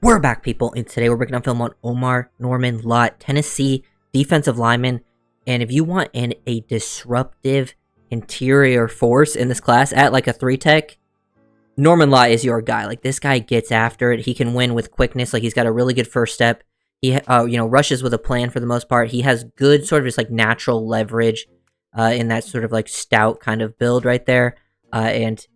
We're back, people, and today we're breaking down film on Omarr Norman-Lott, Tennessee defensive lineman. And if you want a disruptive interior force in this class at like a 3-tech, Norman-Lott is your guy. Like, this guy gets after it. He can win with quickness. Like, he's got a really good first step. He, rushes with a plan for the most part. He has good sort of just like natural leverage in that sort of like stout kind of build right there. And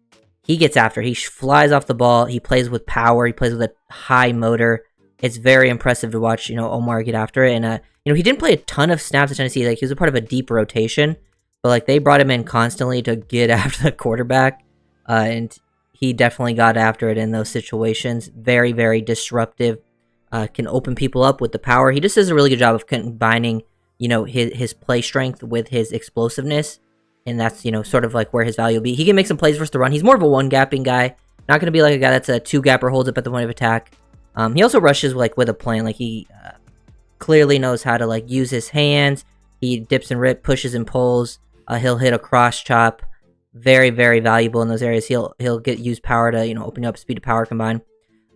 he gets after. He flies off the ball. He plays with power. He plays with a high motor. It's very impressive to watch, Omarr get after it. And, he didn't play a ton of snaps at Tennessee. Like, he was a part of a deep rotation. But, like, they brought him in constantly to get after the quarterback. And he definitely got after it in those situations. Very, very disruptive. Can open people up with the power. He just does a really good job of combining, his play strength with his explosiveness. And that's, sort of like where his value will be. He can make some plays versus the run. He's more of a one-gapping guy. Not going to be like a guy that's a two-gapper, holds up at the point of attack. He also rushes like with a plan. Like, he clearly knows how to like use his hands. He dips and pushes and pulls. He'll hit a cross chop. Very, very valuable in those areas. He'll use power to, open up speed to power combine.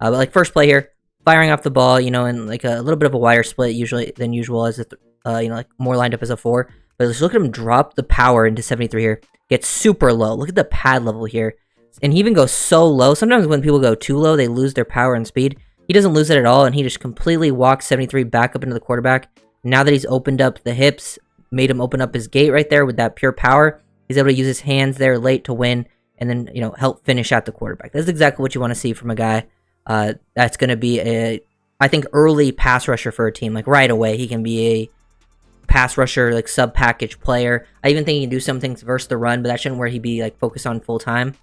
But like first play here, firing off the ball, and like a little bit of a wider split than usual as like more lined up as a 4. But let's look at him drop the power into 73 here. Gets super low. Look at the pad level here. And he even goes so low. Sometimes when people go too low, they lose their power and speed. He doesn't lose it at all, and he just completely walks 73 back up into the quarterback. Now that he's opened up the hips, made him open up his gate right there with that pure power, he's able to use his hands there late to win, and then, help finish out the quarterback. That's exactly what you want to see from a guy that's going to be I think, early pass rusher for a team. Like, right away, he can be a pass rusher, like sub-package player. I even think he can do some things versus the run, but that shouldn't where he'd be like focused on full time.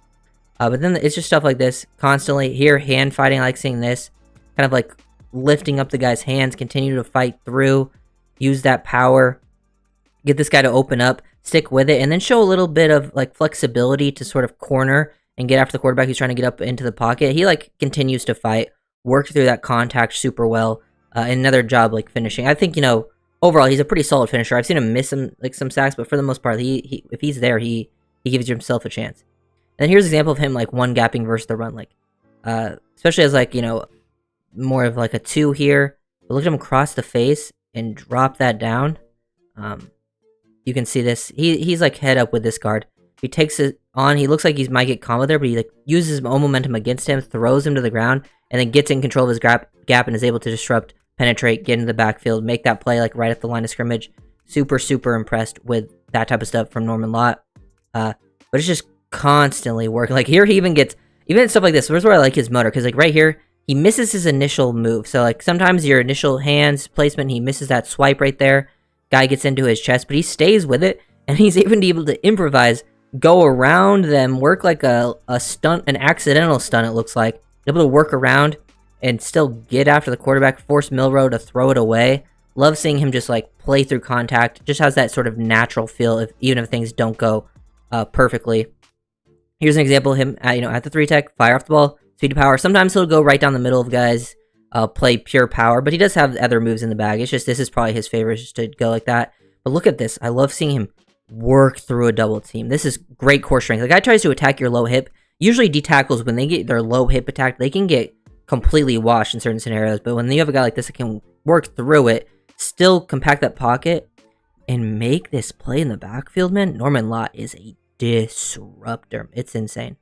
But then it's just stuff like this constantly. Here, hand fighting, I like seeing this. Kind of like lifting up the guy's hands, continue to fight through, use that power, get this guy to open up, stick with it, and then show a little bit of like flexibility to sort of corner and get after the quarterback who's trying to get up into the pocket. He like continues to fight, work through that contact super well. Another job like finishing. I think, overall, he's a pretty solid finisher. I've seen him miss some sacks, but for the most part, he if he's there, he gives himself a chance. And then here's an example of him like one gapping versus the run, like especially as like more of like a 2 here. But look at him cross the face and drop that down. You can see this. He's like head up with this guard. He takes it on. He looks like he might get combo there, but he like uses his own momentum against him, throws him to the ground, and then gets in control of his gap and is able to disrupt, penetrate, get into the backfield, make that play like right at the line of scrimmage. Super, super impressed with that type of stuff from Norman-Lott. But it's just constantly working. Like here, he even gets, even stuff like this. Here's where I like his motor, because like right here, he misses his initial move. So like sometimes your initial hands placement, he misses that swipe right there. Guy gets into his chest, but he stays with it, and he's even able to improvise, go around them, work like a stunt, an accidental stunt, it looks like. Able to work around and still get after the quarterback, force Milrow to throw it away. Love seeing him just like play through contact. Just has that sort of natural feel, even if things don't go perfectly. Here's an example of him at the 3-tech, fire off the ball, speed to power. Sometimes he'll go right down the middle of guys, play pure power, but he does have other moves in the bag. It's just this is probably his favorite, just to go like that. But look at this. I love seeing him work through a double team. This is great core strength. The guy tries to attack your low hip. Usually D tackles, when they get their low hip attacked, they can get completely washed in certain scenarios. But when you have a guy like this that can work through it, still compact that pocket, and make this play in the backfield, man, Norman-Lott is a disruptor. It's insane.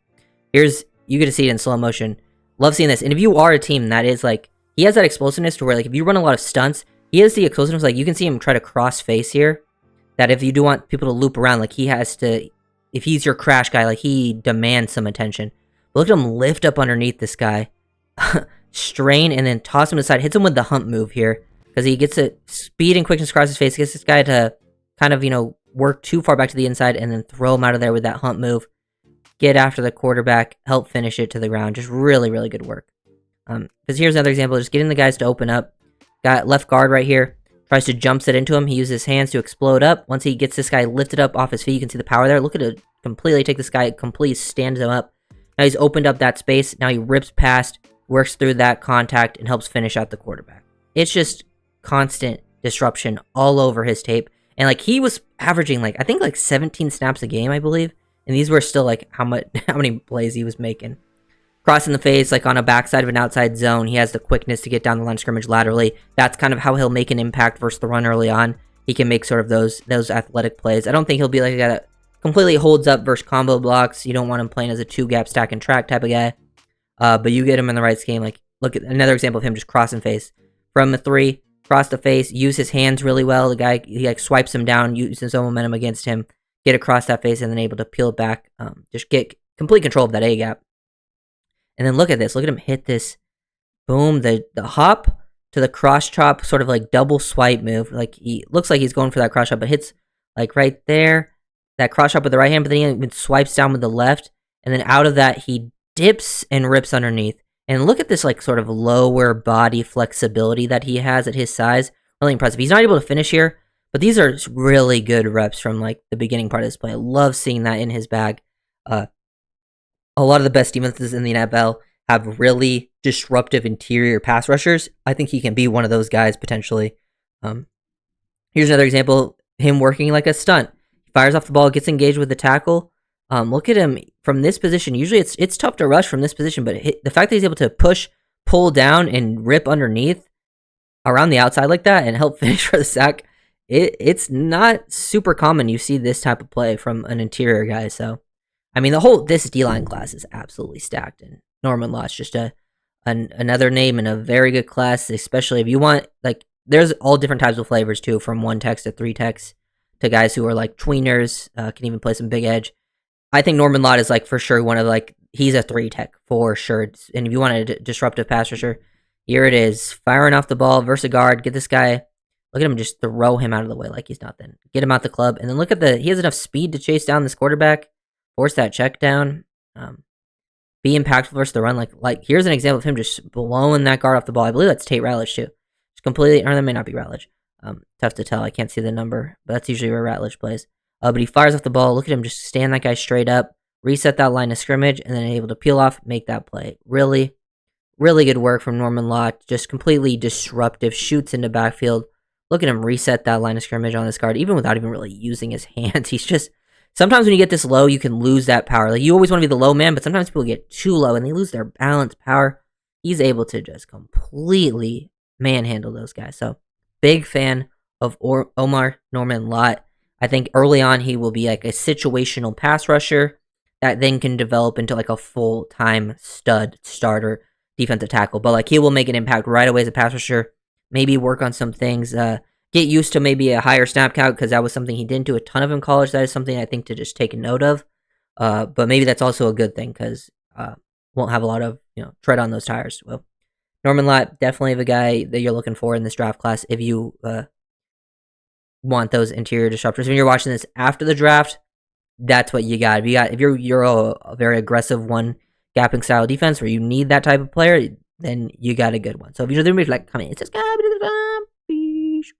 You get to see it in slow motion. Love seeing this. And if you are a team that is like, he has that explosiveness to where like if you run a lot of stunts, he has the explosiveness, like you can see him try to cross face here. That if you do want people to loop around, like he has to, if he's your crash guy, like he demands some attention. But look at him lift up underneath this guy, strain, and then toss him aside. Hits him with the hump move here, because he gets it speed and quickness across his face. Gets this guy to kind of, work too far back to the inside and then throw him out of there with that hump move. Get after the quarterback, help finish it to the ground. Just really, really good work. Because here's another example, just getting the guys to open up. Got left guard right here. Tries to jump set into him. He uses his hands to explode up. Once he gets this guy lifted up off his feet, you can see the power there. Look at it completely take this guy, completely stands him up. Now he's opened up that space. Now he rips past, works through that contact, and helps finish out the quarterback. It's just constant disruption all over his tape. And like he was averaging I think 17 snaps a game, I believe. And these were still like how many plays he was making. cross in the face, like on a backside of an outside zone. He has the quickness to get down the line of scrimmage laterally. That's kind of how he'll make an impact versus the run early on. He can make sort of those athletic plays. I don't think he'll be like a guy that completely holds up versus combo blocks. You don't want him playing as a 2-gap stack and track type of guy. But you get him in the right scheme. Like, look at another example of him just crossing face. From the 3, cross the face, use his hands really well. The guy, he like swipes him down, uses his own momentum against him, get across that face, and then able to peel it back. Just get complete control of that A-gap. And then look at this. Look at him hit this. Boom. The hop to the cross chop, sort of like double swipe move. Like, he looks like he's going for that cross chop, but hits like right there. That cross chop with the right hand, but then he even swipes down with the left. And then out of that, he dips and rips underneath. And look at this like sort of lower body flexibility that he has at his size. Really impressive. He's not able to finish here, but these are really good reps from like the beginning part of this play. I love seeing that in his bag. A lot of the best defenses in the NFL have really disruptive interior pass rushers. I think he can be one of those guys potentially. Here's another example, him working like a stunt. He fires off the ball, gets engaged with the tackle. Look at him from this position. Usually it's tough to rush from this position, but the fact that he's able to push, pull down, and rip underneath around the outside like that and help finish for the sack, it's not super common you see this type of play from an interior guy. So, I mean, this D-line class is absolutely stacked, and Norman-Lott's just another name in a very good class, especially if you want, like, there's all different types of flavors too, from 1-techs to 3-techs to guys who are like tweeners, can even play some big edge. I think Norman-Lott is like for sure one of like, he's a 3-tech for sure. And if you want a disruptive pass rusher, here it is, firing off the ball versus a guard. Get this guy, look at him, just throw him out of the way like he's nothing. Get him out the club, and then look at he has enough speed to chase down this quarterback, force that check down, be impactful versus the run. Like here's an example of him just blowing that guard off the ball. I believe that's Tate Ratledge too. Just completely, or that may not be Ratledge. Tough to tell. I can't see the number, but that's usually where Ratledge plays. But he fires off the ball. Look at him just stand that guy straight up, reset that line of scrimmage, and then able to peel off, make that play. Really, really good work from Norman-Lott. Just completely disruptive, shoots into backfield. Look at him reset that line of scrimmage on this guard, even without even really using his hands. He's just, sometimes when you get this low, you can lose that power. Like, you always want to be the low man, but sometimes people get too low and they lose their balance power. He's able to just completely manhandle those guys. So, big fan of Omarr Norman-Lott. I think early on he will be like a situational pass rusher that then can develop into like a full-time stud starter defensive tackle. But like, he will make an impact right away as a pass rusher. Maybe work on some things. Get used to maybe a higher snap count, because that was something he didn't do a ton of in college. That is something I think to just take a note of. But maybe that's also a good thing, because won't have a lot of tread on those tires. Well, Norman-Lott, definitely the guy that you're looking for in this draft class if you want those interior disruptors. When you're watching this after the draft, that's what you got. If you're a very aggressive one gapping style defense where you need that type of player, then you got a good one. So if you're doing like, comment, it's just